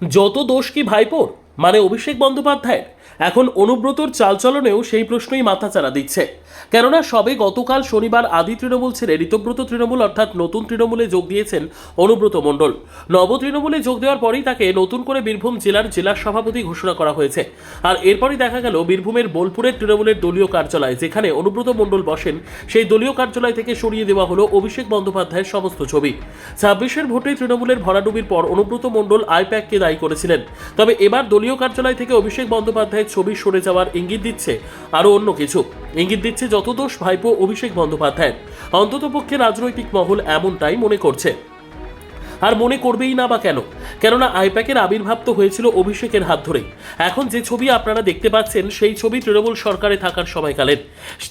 যত দোষ কি ভাইপোর, মানে অভিষেক বন্দ্যোপাধ্যায়ের? এখন অনুব্রতর চালচলনেও সেই প্রশ্নই মাথাচাড়া দিচ্ছে। কেননা সবে গতকাল শনিবার আদি তৃণমূল ছেড়ে ঋতব্রত তৃণমূল অর্থাৎ নতুন তৃণমূলে যোগ দিয়েছেন অনুব্রত মণ্ডল। নব তৃণমূলে যোগ দেওয়ার পরেই তাকে নতুন করে বীরভূম জেলার সভাপতি ঘোষণা করা হয়েছে। আর এরপরই দেখা গেল বীরভূমের বোলপুরের তৃণমূলের দলীয় কার্যালয়, যেখানে অনুব্রত মণ্ডল বসেন, সেই দলীয় কার্যালয় থেকে সরিয়ে দেওয়া হলো অভিষেক বন্দ্যোপাধ্যায়ের সমস্ত ছবি। 26-এর ভোটে তৃণমূলের ভরাডুবির পর অনুব্রত মণ্ডল আইপ্যাককে দায়ী করেছিলেন। তবে এবার দলীয় কার্যালয় থেকে অভিষেক বন্দ্যোপাধ্যায়ের ছবি সরে যাওয়ার ইঙ্গিত দিচ্ছে আরও অন্য কিছু। ইঙ্গিত দিচ্ছে যত দোষ ভাইপো অভিষেক বন্দ্যোপাধ্যায়ের। অন্ততপক্ষে রাজনৈতিক মহল এমনটাই মনে করছে, আর মনে করবেই না বা কেন? কেননা আইপ্যাকের আবির্ভাব তো হয়েছিল অভিষেকের হাত ধরেই। এখন যে ছবি আপনারা দেখতে পাচ্ছেন সেই ছবি তৃণমূল সরকারে থাকার সময়কালের,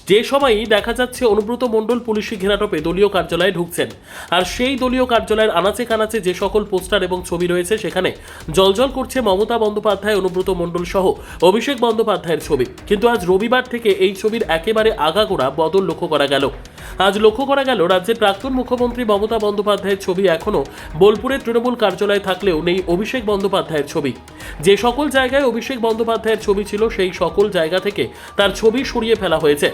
যে সময়ই দেখা যাচ্ছে অনুব্রত মণ্ডল পুলিশি ঘেরাটোপে দলীয় কার্যালয়ে ঢুকছেন। আর সেই দলীয় কার্যালয়ের আনাচে কানাচে যে সকল পোস্টার এবং ছবি রয়েছে, সেখানে জলজল করছে মমতা বন্দ্যোপাধ্যায়, অনুব্রত মণ্ডল সহ অভিষেক বন্দ্যোপাধ্যায়ের ছবি। কিন্তু আজ রবিবার থেকে এই ছবির একেবারে আগাগোড়া বদল লক্ষ্য করা গেল। আজ লক্ষ্য করা গেল রাজ্যের প্রাক্তন মুখ্যমন্ত্রী মমতা বন্দ্যোপাধ্যায়ের ছবি এখনও বোলপুরের তৃণমূল কার্যালয়ে থাকলেও নেই অভিষেক বন্দ্যোপাধ্যায়ের ছবি। যে সকল জায়গায় অভিষেক বন্দ্যোপাধ্যায়ের ছবি ছিল, সেই সকল জায়গা থেকে তার ছবি সরিয়ে ফেলা হয়েছে।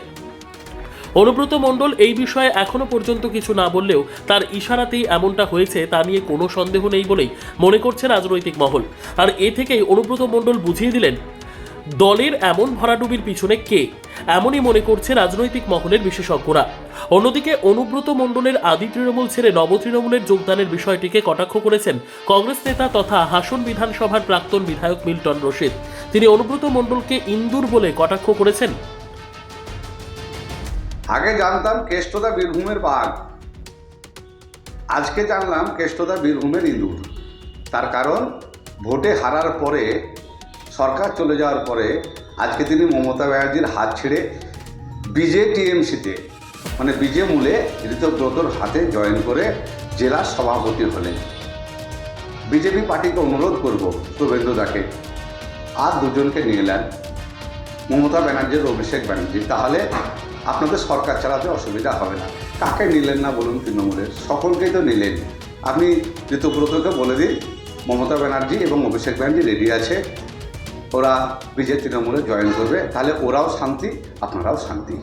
অনুব্রত মণ্ডল এই বিষয়ে এখনো পর্যন্ত কিছু না বললেও তার ইশারাতেই এমনটা হয়েছে তা নিয়ে কোনো সন্দেহ নেই বলেই মনে করছে রাজনৈতিক মহল। আর এ থেকেই অনুব্রত মণ্ডল বুঝিয়ে দিলেন দলের এমন ভরাডুবির পিছনে কে, এমনই মনে করছে রাজনৈতিক মহলের বিশেষজ্ঞরা। অন্যদিকে অনুব্রত মণ্ডলের আদি তৃণমূল ছেড়ে নব তৃণমূলের যোগদানের বিষয়টিকে কটাক্ষ করেছেন কংগ্রেস নেতা তথা হাসন বিধানসভার প্রাক্তন বিধায়ক মিল্টন রশিদ। তিনি অনুব্রত মণ্ডলকে ইন্দুর বলে কটাক্ষ করেছেন। আগে জানতাম কেষ্টদা বীরভূমের বাঘ, আজকে জানলাম কেষ্টদা বীরভূমের ইঁদুর। তার কারণ ভোটে হারার পরে, সরকার চলে যাওয়ার পরে আজকে তিনি মমতা ব্যানার্জির হাত ছেড়ে বিজে টিএমসিতে মানে বিজে মূলে ঋতব্রতর হাতে জয়েন করে জেলার সভাপতি হলেন। বিজেপি পার্টিকে অনুরোধ করব শুভেন্দুদাকে আর দুজনকে নিয়ে এলেন, মমতা ব্যানার্জির অভিষেক ব্যানার্জি, তাহলে আপনাদের সরকার চালাতে অসুবিধা হবে না। কাকে নিলেন না বলুন? তৃণমূলের সকলকেই তো নিলেন। আপনি ঋতব্রতকে বলে দিন মমতা ব্যানার্জি এবং অভিষেক ব্যানার্জি রেডি আছে, ওরা বিজেপি তৃণমূলে জয়েন করবে, তাহলে ওরাও শান্তি, আপনারাও শান্তি।